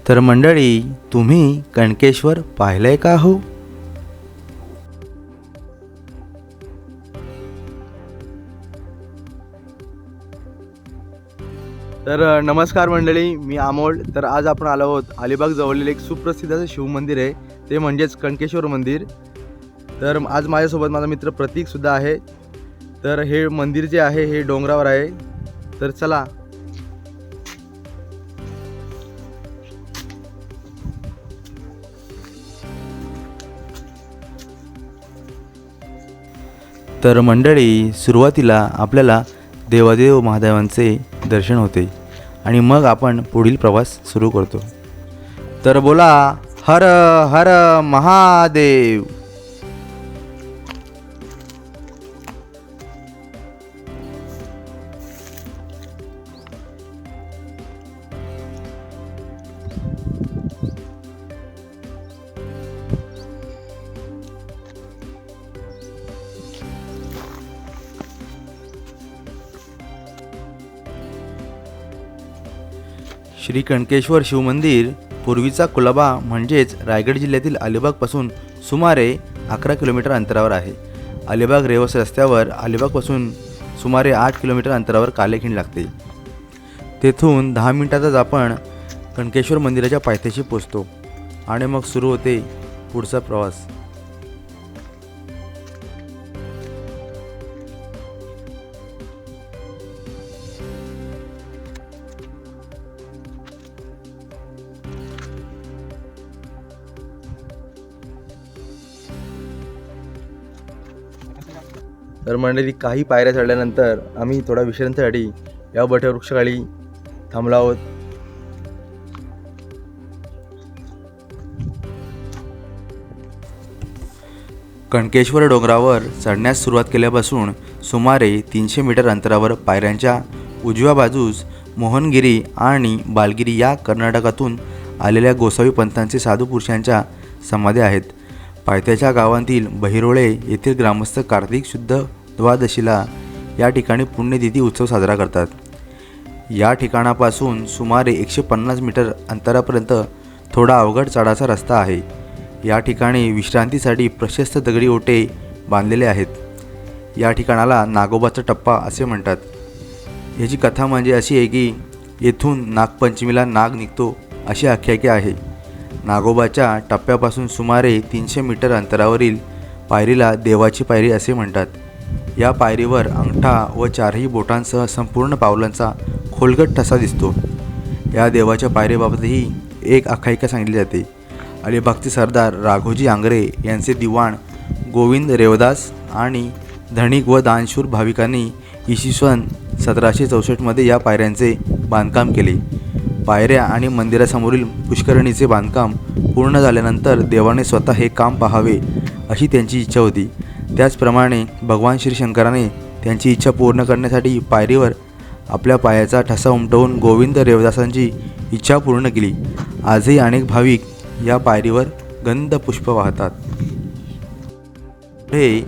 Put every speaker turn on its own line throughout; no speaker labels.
तर मंडळी, तुम्ही कणकेश्वर पाहिलंय का हो? तर नमस्कार मंडळी, मी अमोल. तर आज आपण आलो आहोत अलिबाग जवळील एक सुप्रसिद्ध असं शिवमंदिर आहे, ते म्हणजेच कणकेश्वर मंदिर. तर आज माझ्यासोबत माझा मित्र प्रतीकसुद्धा आहे. तर हे मंदिर जे आहे हे डोंगरावर आहे. तर चला. तर मंडळी, सुरुवातीला आपल्याला देवादेव महादेवांचे दर्शन होते आणि मग आपण पुढील प्रवास सुरू करतो. तर बोला, हर हर महादेव. श्री कणकेश्वर शिवमंदिर पूर्वीचा कुलाबा म्हणजेच रायगड जिल्ह्यातील अलिबागपासून सुमारे 11 किलोमीटर अंतरावर आहे. अलिबाग रेवस रस्त्यावर अलिबागपासून सुमारे 8 किलोमीटर अंतरावर कालेखिंड लागते. तेथून 10 मिनिटातच आपण कणकेश्वर मंदिराच्या पायथ्याशी पोचतो आणि मग सुरू होते पुढचा प्रवास. तर मंडळी, काही पायऱ्या चढल्यानंतर आम्ही थोडा विश्रांतीसाठी या वटवृक्षाखाली थांबलो आहोत. कणकेश्वर डोंगरावर चढण्यास सुरुवात केल्यापासून सुमारे 300 मीटर अंतरावर पायऱ्यांच्या उजव्या बाजूस मोहनगिरी आणि बालगिरी या कर्नाटकातून आलेल्या गोसावी पंथांचे साधू पुरुषांच्या समाध्या आहेत. पायथ्याच्या गावांतील बहिरोळे येथील ग्रामस्थ कार्तिक शुद्ध द्वादशीला या ठिकाणी पुण्यतिथी उत्सव साजरा करतात. या ठिकाणापासून सुमारे 150 मीटर अंतरापर्यंत थोडा अवघड चढाचा रस्ता आहे. या ठिकाणी विश्रांतीसाठी प्रशस्त दगडी ओटे बांधलेले आहेत. या ठिकाणाला नागोबाचा टप्पा असे म्हणतात. याची कथा म्हणजे अशी आहे की येथून नागपंचमीला नाग निघतो अशी आख्यायिका आहे. नागोबाच्या टप्प्यापासून सुमारे 300 मीटर अंतरावरील पायरीला देवाची पायरी असे म्हणतात. या पायरीवर अंगठा व चारही बोटांसह संपूर्ण पावलांचा खोलगट ठसा दिसतो. या देवाच्या पायरीबाबतही एक आख्यायिका सांगितली जाते. अलिबागचे सरदार राघोजी आंग्रे यांचे दिवाण गोविंद रेवदास आणि धनिक व दानशूर भाविकांनी इसवी सन 1764 या पायऱ्यांचे बांधकाम केले. पायऱ्या आणि मंदिरासमोरील पुष्करणीचे बांधकाम पूर्ण झाल्यानंतर देवाने स्वतः हे काम पाहावे अशी त्यांची इच्छा होती. त्याचप्रमाणे भगवान श्री शंकराने त्यांची इच्छा पूर्ण करण्यासाठी पायरीवर आपल्या पायाचा ठसा उमटवून गोविंद रेवदासांची इच्छा पूर्ण केली. आजही अनेक भाविक या पायरीवर गंध पुष्प वाहतात. हे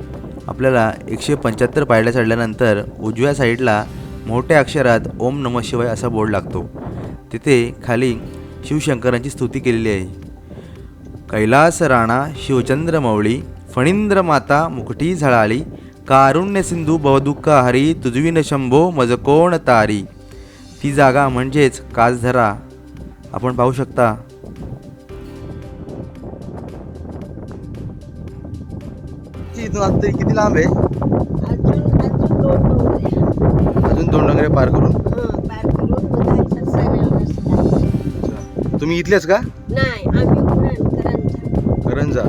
आपल्याला 175 पायऱ्या चढल्यानंतर उजव्या साईडला मोठ्या अक्षरात ओम नमः शिवाय असा बोर्ड लागतो. तिथे खाली शिवशंकरांची स्तुती केलेली आहे. कैलास राणा शिवचंद्र मौळी फणींद्र माता मुकुटी झळाळी कारुण्य सिंधू भवदुःख हरी तुझविन शंभो मज कोण तारी. ती जागा म्हणजेच कासधरा आपण पाहू शकता. किती लांब आहे? अजून 2 डोंगरे पार करून. तुम्ही इथलेच का?
नाही, आम्ही
करंजा.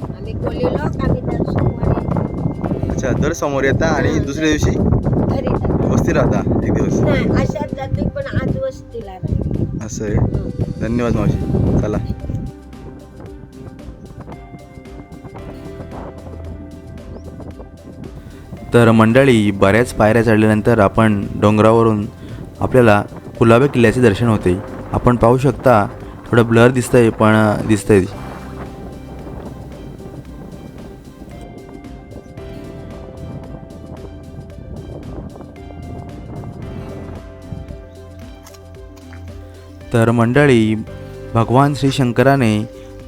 आम्ही कोली लोक. आम्ही दर सोमवारी.
अच्छा, दर समोर येता आणि दुसऱ्या दिवशी
घरी जातो.
वस्ती राहता एक दिवस?
नाही, अशाच जातो पण आज वस्तीला राहतो.
असं आहे. धन्यवाद मावशी. चला. तर मंडळी, बऱ्याच पायऱ्या चढल्यानंतर आपण डोंगरावरून आपल्याला कुलाबा किल्ल्याचे दर्शन होते. आपण पाहू शकता, थोडं ब्लर दिसतंय पण दिसतंय. तर मंडळी, भगवान श्री शंकराने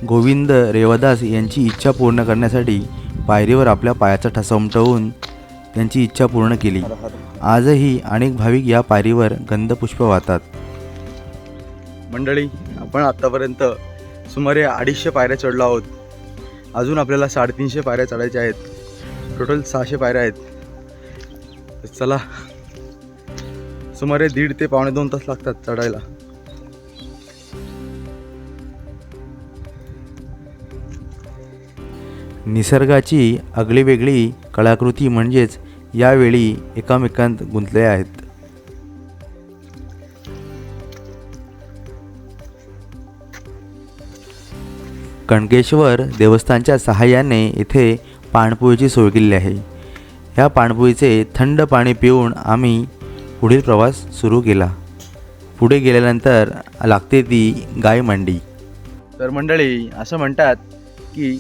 गोविंद रेवदास यांची इच्छा पूर्ण करण्यासाठी पायरीवर आपल्या पायाचा ठसा उमटवून त्यांची इच्छा पूर्ण केली. आजही अनेक भाविक या पायरीवर गंधपुष्प वाहतात. मंडळी, आपण आत्तापर्यंत सुमारे 250 पायऱ्या चढलो आहोत. अजून आपल्याला 350 पायऱ्या चढायच्या आहेत. टोटल 600 पायऱ्या आहेत. चला, सुमारे 1.5 ते पावणे 2 तास लागतात चढायला. निसर्गाची आगळीवेगळी कलाकृती म्हणजेच यावेळी एकामेकांत गुंतले आहेत. कणकेश्वर देवस्थानच्या सहाय्याने इथे पाणपोईची सोय केलेली आहे. ह्या पाणपोईचे थंड पाणी पिऊन आम्ही पुढील प्रवास सुरू केला. पुढे गेल्यानंतर लागते ती गाय मांडी. तर मंडळी, असं म्हणतात की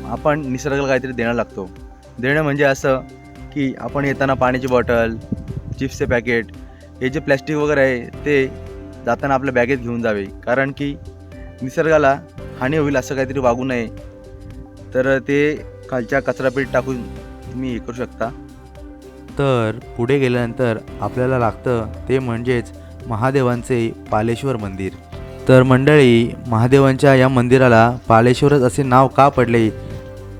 आपण निसर्गाला काहीतरी देणं लागतो. देणं म्हणजे असं की आपण येताना पाण्याची बॉटल, चिप्सचे पॅकेट, हे जे प्लॅस्टिक वगैरे आहे ते जाताना आपल्या बॅगेत घेऊन जावे. कारण की निसर्गाला हानी होईल असं काहीतरी वागू नये. तर ते खालच्या कचरापेटीत टाकून तुम्ही हे करू शकता. तर पुढे गेल्यानंतर आपल्याला लागतं ते म्हणजेच महादेवांचे पालेश्वर मंदिर. तर मंडळी, महादेवांच्या या मंदिराला पालेश्वरच असे नाव का पडले,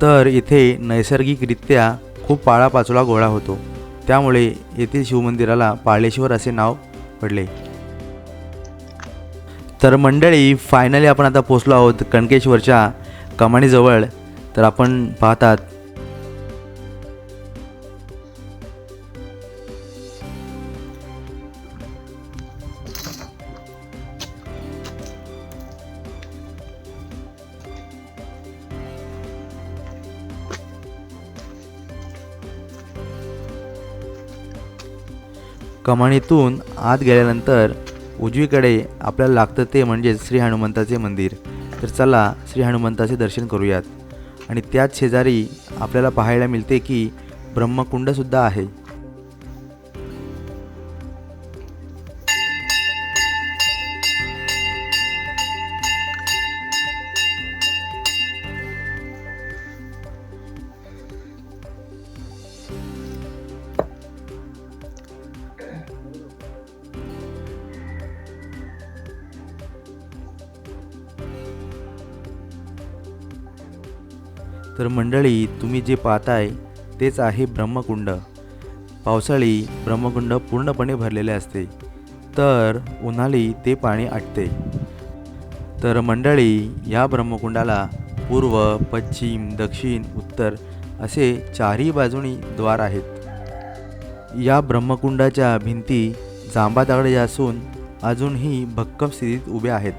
तर इथे नैसर्गिकरित्या खूप पाळापाचोळा गोळा होतो, त्यामुळे येथील शिवमंदिराला पालेश्वर असे नाव पडले. तर मंडळी, फायनली आपण आता पोचलो आहोत कणकेश्वरच्या कमानीजवळ. तर आपण पाहतात कमानीतून आत गेल्यानंतर उजवीकडे आपल्याला लागतं ते म्हणजे श्री हनुमंताचे मंदिर. तर चला, श्री हनुमंताचे दर्शन करूयात. आणि त्याच शेजारी आपल्याला पाहायला मिळते की ब्रह्मकुंडसुद्धा आहे. तर मंडळी, तुम्ही जे पाहताय तेच आहे ब्रह्मकुंड. पावसाळी ब्रह्मकुंड पूर्णपणे भरलेले असते, तर उन्हाळी ते पाणी आटते. तर मंडळी, या ब्रह्मकुंडाला पूर्व, पश्चिम, दक्षिण, उत्तर असे 4ही बाजूनी द्वार आहेत. या ब्रह्मकुंडाच्या भिंती जांभा दगडाच्या असून अजूनही भक्कम स्थितीत उभ्या आहेत.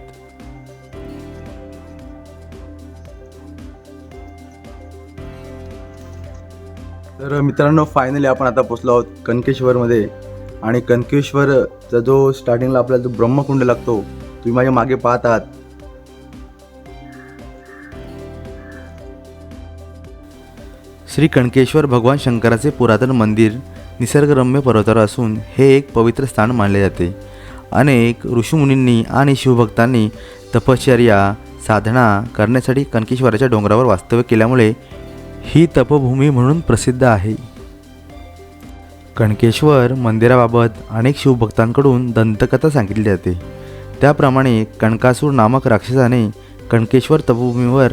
तर मित्रांनो, फायनली आपण आता पोचलो आहोत कणकेश्वरमध्ये. आणि कणकेश्वरचा जो स्टार्टिंगला आपल्याला जो ब्रह्मकुंड लागतो, तुम्ही माझ्या मागे पाहत आहात. श्री कणकेश्वर भगवान शंकराचे पुरातन मंदिर निसर्गरम्य पर्वतावर असून हे एक पवित्र स्थान मानले जाते. अनेक ऋषीमुनींनी आणि शिवभक्तांनी तपश्चर्या, साधना करण्यासाठी कणकेश्वराच्या डोंगरावर वास्तव्य केल्यामुळे ही तपभूमी म्हणून प्रसिद्ध आहे. कणकेश्वर मंदिराबाबत अनेक शिवभक्तांकडून दंतकथा सांगितली जाते. त्याप्रमाणे कणकासूर नामक राक्षसाने कणकेश्वर तपभूमीवर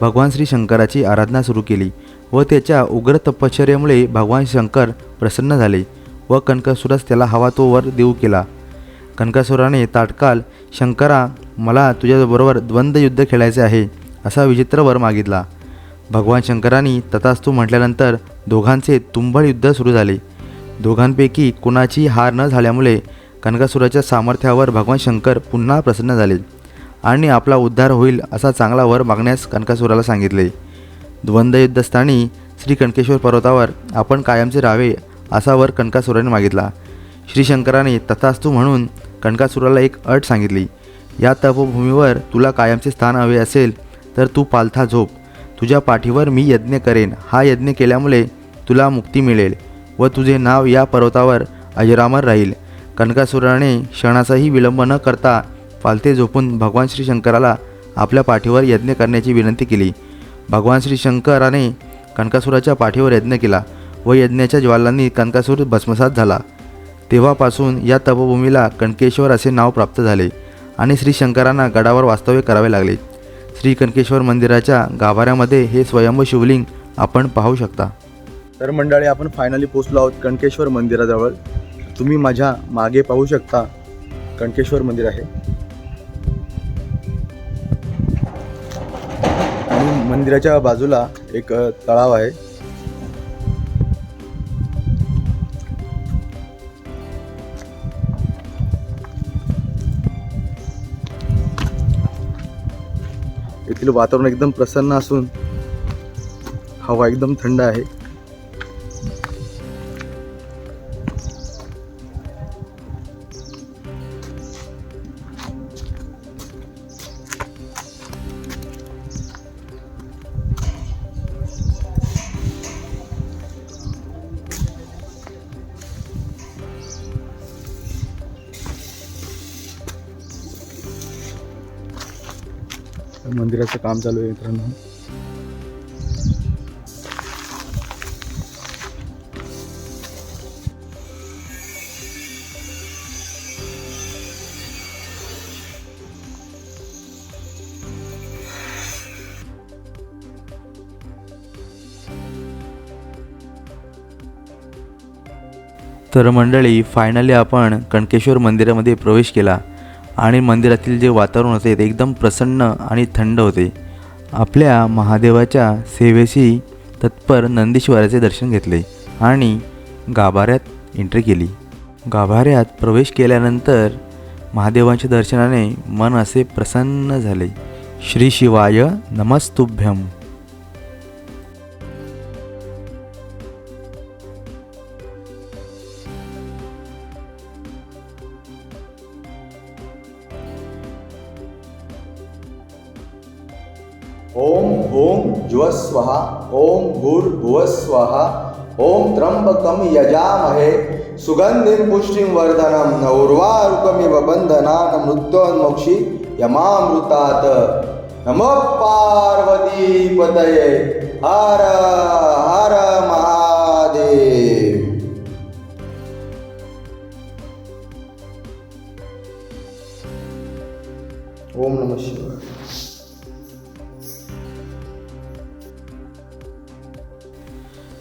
भगवान श्री शंकराची आराधना सुरू केली व त्याच्या उग्र तपश्चर्येमुळे भगवान शंकर प्रसन्न झाले व कणकासुरास त्याला हवा तो वर देऊ केला. कणकासुराने तात्काळ, शंकरा, मला तुझ्याबरोबर द्वंद्व युद्ध खेळायचे आहे असा विचित्र वर मागितला. भगवान शंकरांनी तथास्तु म्हटल्यानंतर दोघांचे तुंबळ युद्ध सुरू झाले. दोघांपैकी कुणाची हार न झाल्यामुळे कणकासुराच्या सामर्थ्यावर भगवान शंकर पुन्हा प्रसन्न झाले आणि आपला उद्धार होईल असा चांगला वर मागण्यास कणकासुराला सांगितले. द्वंद्वयुद्धस्थानी श्री कणकेश्वर पर्वतावर आपण कायमचे राहावे असा वर कणकासुराने मागितला. श्री शंकराने तथास्तु म्हणून कणकासुराला एक अट सांगितली. या तपभूमीवर तुला कायमचे स्थान हवे असेल तर तू पालथा झोप. तुझ्या पाठीवर मी यज्ञ करेन. हा यज्ञ केल्यामुळे तुला मुक्ती मिळेल व तुझे नाव या पर्वतावर अजरामर राहील. कणकासुराने क्षणाचाही विलंब न करता पालथे झोपून भगवान श्री शंकराला आपल्या पाठीवर यज्ञ करण्याची विनंती केली. भगवान श्री शंकराने कनकासुराच्या पाठीवर यज्ञ केला व यज्ञाच्या ज्वालांनी कनकासूर भस्मसात झाला. तेव्हापासून या तपोभूमीला कणकेश्वर असे नाव प्राप्त झाले आणि श्री शंकरांना गडावर वास्तव्य करावे लागले. श्री कणकेश्वर मंदिराच्या गाभाऱ्यामध्ये हे स्वयंभू शिवलिंग आपण पाहू शकता. तर मंडळी, आपण फायनली पोहोचलो आहोत कणकेश्वर मंदिराजवळ. तुम्ही माझ्या मागे पाहू शकता कणकेश्वर मंदिर आहे आणि मंदिराच्या बाजूला एक तलाव आहे. येथील वातावरण एकदम प्रसन्न असून हवा एकदम थंड आहे. मंदिराचं काम चालू आहे मित्रांनो. तर मंडळी, फायनली आपण कणकेश्वर मंदिरामध्ये प्रवेश केला आणि मंदिरातील जे वातावरण होते ते एकदम प्रसन्न आणि थंड होते. आपल्या महादेवाच्या सेवेशी तत्पर नंदीश्वराचे दर्शन घेतले आणि गाभाऱ्यात एंट्री केली. गाभाऱ्यात प्रवेश केल्यानंतर महादेवांच्या दर्शनाने मन असे प्रसन्न झाले. श्री शिवाय नमस्तुभ्यम. ओम भूम जुव स्वाहा. ओम भूर्भुवः स्वाहा. ओम त्र्यंबकं यजामहे सुगंधिं पुष्टिं वर्धनं उर्वारुकमिव बन्धनान् मृत्योन्मोक्षि यमामृतात्. नमो पार्वतीपतये. हर हर महादेव. ओम नमः शिवाय.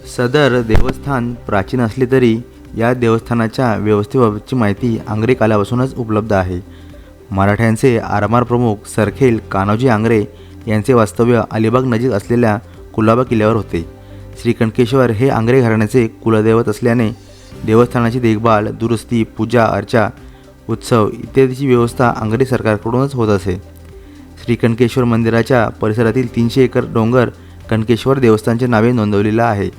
सदर देवस्थान प्राचीन असले तरी या देवस्थानाच्या व्यवस्थेबाबतची माहिती आंग्रे कालापासूनच उपलब्ध आहे. मराठ्यांचे आरमार प्रमुख सरखेल कान्होजी आंग्रे यांचे वास्तव्य अलिबाग नजीक असलेल्या कुलाबा किल्ल्यावर होते. श्री कणकेश्वर हे आंग्रे घराण्याचे कुलदैवत असल्याने देवस्थानाची देखभाल, दुरुस्ती, पूजा अर्चा, उत्सव इत्यादीची व्यवस्था आंग्रे सरकारकडूनच होत असे. श्री कणकेश्वर मंदिराच्या परिसरातील 300 एकर डोंगर कणकेश्वर देवस्थानच्या नावे नोंदवलेला आहे.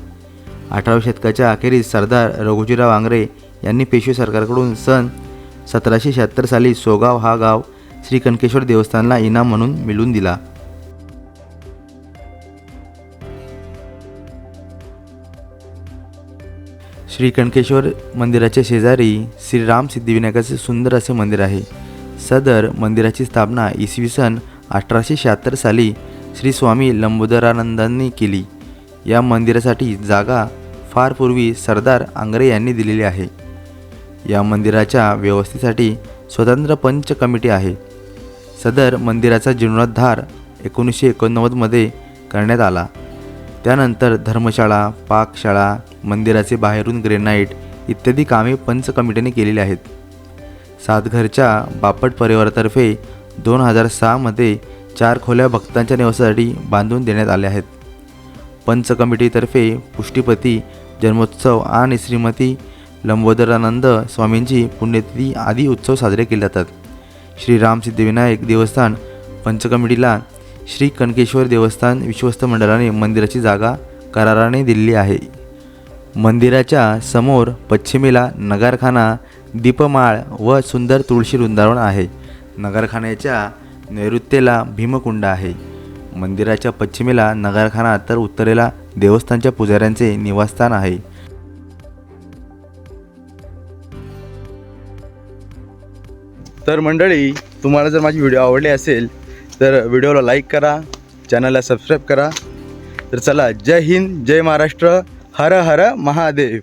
18व्या शतकाच्या अखेरीस सरदार रघुजीराव आंग्रे यांनी पेशवे सरकारकडून सन 1776 साली सोगाव हा गाव श्री कणकेश्वर देवस्थानला इनाम म्हणून मिळवून दिला. श्री कणकेश्वर मंदिराच्या शेजारी श्रीराम सिद्धिविनायकाचे सुंदर असे मंदिर आहे. सदर मंदिराची स्थापना इसवी सन 1876 साली श्री स्वामी लंबोदरानंदांनी केली. या मंदिरासाठी जागा फार पूर्वी सरदार आंग्रे यांनी दिलेली आहे. या मंदिराच्या व्यवस्थेसाठी स्वतंत्र पंच कमिटी आहे. सदर मंदिराचा जीर्णोद्धार 1989 मध्ये करण्यात आला. त्यानंतर धर्मशाळा, पाकशाळा, मंदिराचे बाहेरून ग्रेनाईट इत्यादी कामे पंच कमिटीने केलेली आहेत. सातघरच्या बापट परिवारातर्फे 2006 मध्ये 4 खोल्या भक्तांच्या निवासासाठी बांधून देण्यात आल्या आहेत. पंच कमिटीतर्फे पुष्टीपती जन्मोत्सव आणि श्रीमती लंबोदरानंद स्वामींची पुण्यतिथी आदी उत्सव साजरे केले जातात. श्री राम सिद्धिविनायक देवस्थान पंच कमिटीला श्री कणकेश्वर देवस्थान विश्वस्त मंडळाने मंदिराची जागा कराराने दिलेली आहे. मंदिराच्या समोर पश्चिमेला नगारखाना, दीपमाळ व सुंदर तुळशी वृंदावन आहे. नगारखान्याच्या नैऋत्येला भीमकुंड आहे. मंदिराच्या पश्चिमेला नगारखाना तर उत्तरेला देवस्थानच्या पुजाऱ्यांचे निवासस्थान आहे. तर मंडळी, तुम्हाला जर माझी व्हिडिओ आवडली असेल तर व्हिडिओला लाईक करा, चॅनलला सबस्क्राईब करा. तर चला, जय हिंद, जय महाराष्ट्र, हर हर महादेव.